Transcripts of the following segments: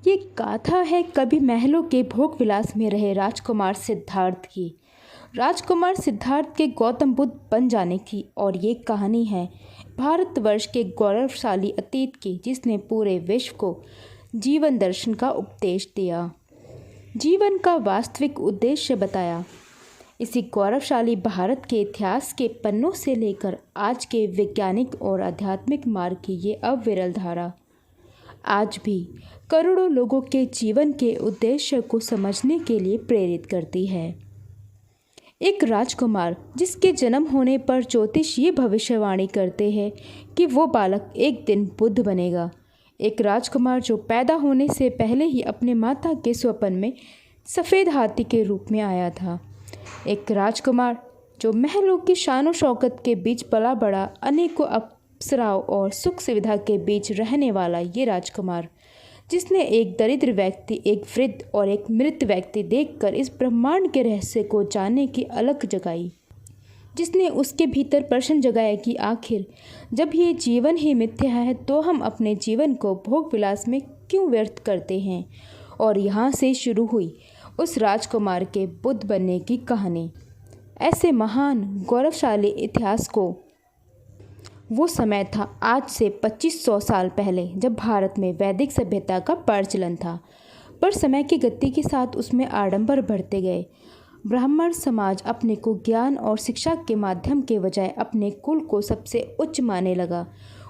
ये गाथा है कभी महलों के भोग विलास में रहे राजकुमार सिद्धार्थ की। राजकुमार सिद्धार्थ के गौतम बुद्ध बन जाने की। और ये कहानी है भारतवर्ष के गौरवशाली अतीत की, जिसने पूरे विश्व को जीवन दर्शन का उपदेश दिया, जीवन का वास्तविक उद्देश्य बताया। इसी गौरवशाली भारत के इतिहास के पन्नों से लेकर आज के वैज्ञानिक और आध्यात्मिक मार्ग की ये अविरल धारा आज भी करोड़ों लोगों के जीवन के उद्देश्य को समझने के लिए प्रेरित करती है। एक राजकुमार जिसके जन्म होने पर ज्योतिष ये भविष्यवाणी करते हैं कि वो बालक एक दिन बुद्ध बनेगा। एक राजकुमार जो पैदा होने से पहले ही अपने माता के स्वप्न में सफ़ेद हाथी के रूप में आया था। एक राजकुमार जो महलों की शानो शौकत के बीच पला बड़ा, अनेकों अप्सराओं और सुख सुविधा के बीच रहने वाला ये राजकुमार, जिसने एक दरिद्र व्यक्ति, एक वृद्ध और एक मृत व्यक्ति देखकर इस ब्रह्मांड के रहस्य को जानने की अलख जगाई, जिसने उसके भीतर प्रश्न जगाया कि आखिर जब ये जीवन ही मिथ्या है तो हम अपने जीवन को भोग विलास में क्यों व्यर्थ करते हैं। और यहाँ से शुरू हुई उस राजकुमार के बुद्ध बनने की कहानी। ऐसे महान गौरवशाली इतिहास को वो समय था आज से 2500 साल पहले, जब भारत में वैदिक सभ्यता का प्रचलन था। पर समय की गति के साथ उसमें आडंबर बढ़ते गए। ब्राह्मण समाज अपने को ज्ञान और शिक्षा के माध्यम के बजाय अपने कुल को सबसे उच्च मानने लगा।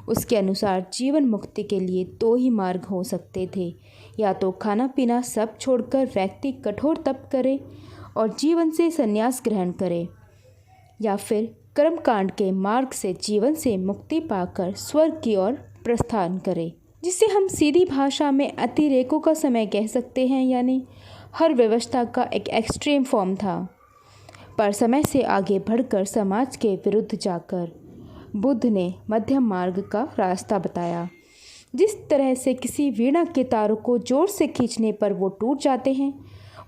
उसके अनुसार जीवन मुक्ति के लिए दो ही मार्ग हो सकते थे, या तो खाना पीना सब छोड़कर व्यक्ति कठोर तप करे और जीवन से संन्यास ग्रहण करे, या फिर कर्मकांड के मार्ग से जीवन से मुक्ति पाकर स्वर्ग की ओर प्रस्थान करे, जिसे हम सीधी भाषा में अतिरेकों का समय कह सकते हैं, यानी हर व्यवस्था का एक एक्सट्रीम फॉर्म था। पर समय से आगे बढ़कर समाज के विरुद्ध जाकर बुद्ध ने मध्यम मार्ग का रास्ता बताया। जिस तरह से किसी वीणा के तारों को जोर से खींचने पर वो टूट जाते हैं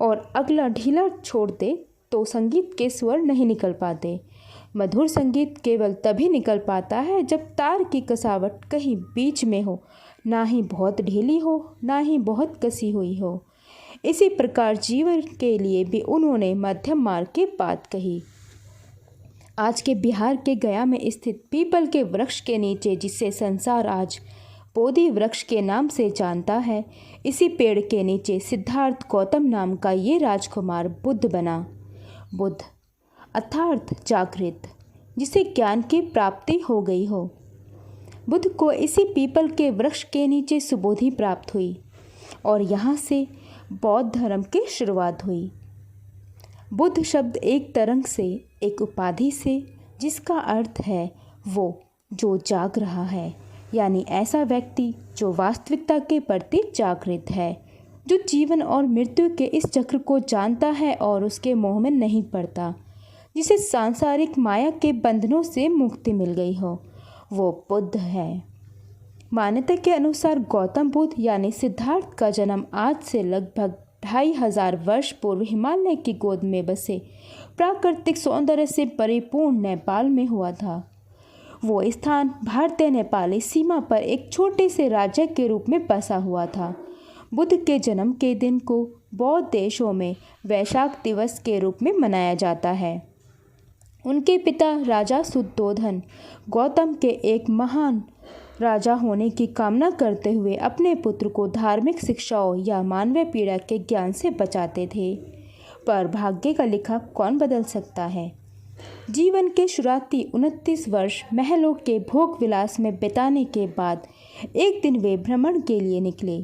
और अगला ढीला छोड़ दे तो संगीत के स्वर नहीं निकल पाते। मधुर संगीत केवल तभी निकल पाता है जब तार की कसावट कहीं बीच में हो, ना ही बहुत ढीली हो ना ही बहुत कसी हुई हो। इसी प्रकार जीवन के लिए भी उन्होंने मध्यम मार्ग की बात कही। आज के बिहार के गया में स्थित पीपल के वृक्ष के नीचे, जिसे संसार आज बोधि वृक्ष के नाम से जानता है, इसी पेड़ के नीचे सिद्धार्थ गौतम नाम का ये राजकुमार बुद्ध बना। बुद्ध अर्थात जागृत, जिसे ज्ञान की प्राप्ति हो गई हो। बुद्ध को इसी पीपल के वृक्ष के नीचे सुबोधि प्राप्त हुई और यहाँ से बौद्ध धर्म की शुरुआत हुई। बुद्ध शब्द एक तरंग से, एक उपाधि से, जिसका अर्थ है वो जो जाग रहा है, यानी ऐसा व्यक्ति जो वास्तविकता के प्रति जागृत है, जो जीवन और मृत्यु के इस चक्र को जानता है और उसके मोह में नहीं पड़ता, जिसे सांसारिक माया के बंधनों से मुक्ति मिल गई हो, वो बुद्ध है। मान्यता के अनुसार गौतम बुद्ध यानी सिद्धार्थ का जन्म आज से लगभग 2500 वर्ष पूर्व हिमालय की गोद में बसे प्राकृतिक सौंदर्य से परिपूर्ण नेपाल में हुआ था। वो स्थान भारतीय नेपाली सीमा पर एक छोटे से राज्य के रूप में बसा हुआ था। बुद्ध के जन्म के दिन को बौद्ध देशों में वैशाख दिवस के रूप में मनाया जाता है। उनके पिता राजा शुद्धोधन गौतम के एक महान राजा होने की कामना करते हुए अपने पुत्र को धार्मिक शिक्षाओं या मानवीय पीड़ा के ज्ञान से बचाते थे। पर भाग्य का लिखा कौन बदल सकता है। जीवन के शुरुआती 29 वर्ष महलों के भोग विलास में बिताने के बाद एक दिन वे भ्रमण के लिए निकले।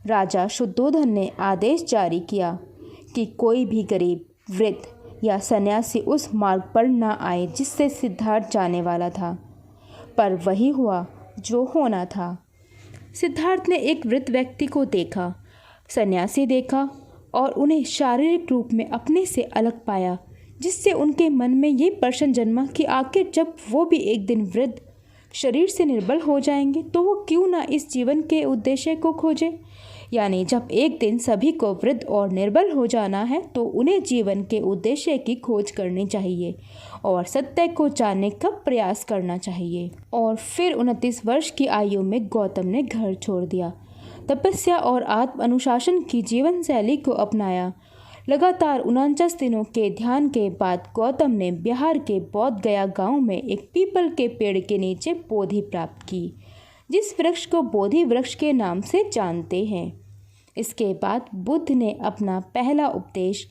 राजा शुद्धोधन ने आदेश जारी किया कि कोई भी गरीब, वृद्ध या सन्यासी उस मार्ग पर न आए जिससे सिद्धार्थ जाने वाला था। पर वही हुआ जो होना था। सिद्धार्थ ने एक वृद्ध व्यक्ति को देखा, सन्यासी देखा और उन्हें शारीरिक रूप में अपने से अलग पाया, जिससे उनके मन में ये प्रश्न जन्मा कि आखिर जब वो भी एक दिन वृद्ध शरीर से निर्बल हो जाएंगे तो वो क्यों ना इस जीवन के उद्देश्य को खोजे। यानी जब एक दिन सभी को वृद्ध और निर्बल हो जाना है तो उन्हें जीवन के उद्देश्य की खोज करनी चाहिए और सत्य को जानने का प्रयास करना चाहिए। और फिर 29 वर्ष की आयु में गौतम ने घर छोड़ दिया। तपस्या और आत्म अनुशासन की जीवन शैली को अपनाया। लगातार 49 दिनों के ध्यान के बाद गौतम ने बिहार के बोध गया गांव में एक पीपल के पेड़ के नीचे बोधि प्राप्त की, जिस वृक्ष को बोधि वृक्ष के नाम से जानते हैं। इसके बाद बुद्ध ने अपना पहला उपदेश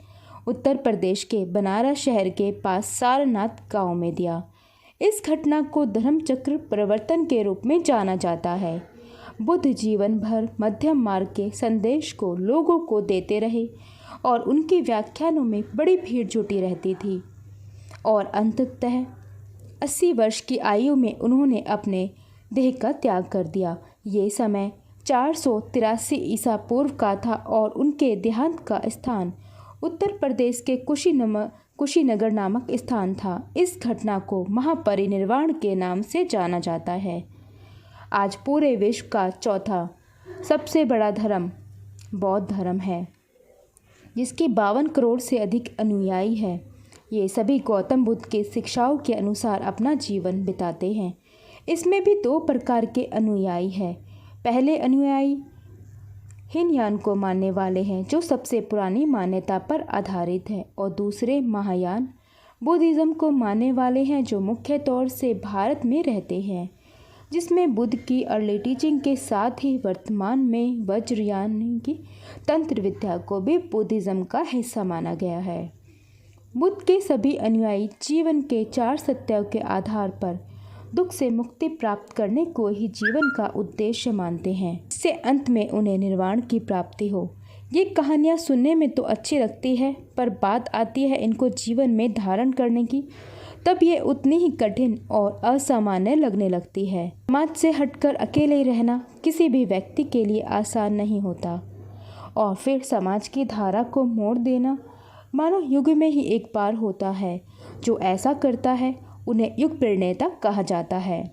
उत्तर प्रदेश के बनारस शहर के पास सारनाथ गांव में दिया। इस घटना को धर्मचक्र परिवर्तन के रूप में जाना जाता है। बुद्ध जीवन भर मध्यम मार्ग के संदेश को लोगों को देते रहे और उनके व्याख्यानों में बड़ी भीड़ जुटी रहती थी और अंततः 80 वर्ष की आयु में उन्होंने अपने देह का त्याग कर दिया। ये समय 483 ईसा पूर्व का था और उनके देहांत का स्थान उत्तर प्रदेश के कुशीनगर नामक स्थान था। इस घटना को महापरिनिर्वाण के नाम से जाना जाता है। आज पूरे विश्व का चौथा सबसे बड़ा धर्म बौद्ध धर्म है, जिसके 52 करोड़ से अधिक अनुयायी हैं। ये सभी गौतम बुद्ध के शिक्षाओं के अनुसार अपना जीवन बिताते हैं। इसमें भी 2 प्रकार के अनुयायी हैं। पहले अनुयायी हीनयान को मानने वाले हैं, जो सबसे पुरानी मान्यता पर आधारित है, और दूसरे महायान बुद्धिज़्म को मानने वाले हैं, जो मुख्य तौर से भारत में रहते हैं, जिसमें बुद्ध की अर्ली टीचिंग के साथ ही वर्तमान में वज्रयान की तंत्र विद्या को भी बुद्धिज़्म का हिस्सा माना गया है। बुद्ध के सभी अनुयायी जीवन के 4 सत्यों के आधार पर दुख से मुक्ति प्राप्त करने को ही जीवन का उद्देश्य मानते हैं, इससे अंत में उन्हें निर्वाण की प्राप्ति हो। ये कहानियाँ सुनने में तो अच्छी लगती है, पर बात आती है इनको जीवन में धारण करने की, तब ये उतनी ही कठिन और असामान्य लगने लगती है। समाज से हटकर अकेले रहना किसी भी व्यक्ति के लिए आसान नहीं होता, और फिर समाज की धारा को मोड़ देना मानो युग में ही एक बार होता है। जो ऐसा करता है उन्हें युग प्रणेता कहा जाता है।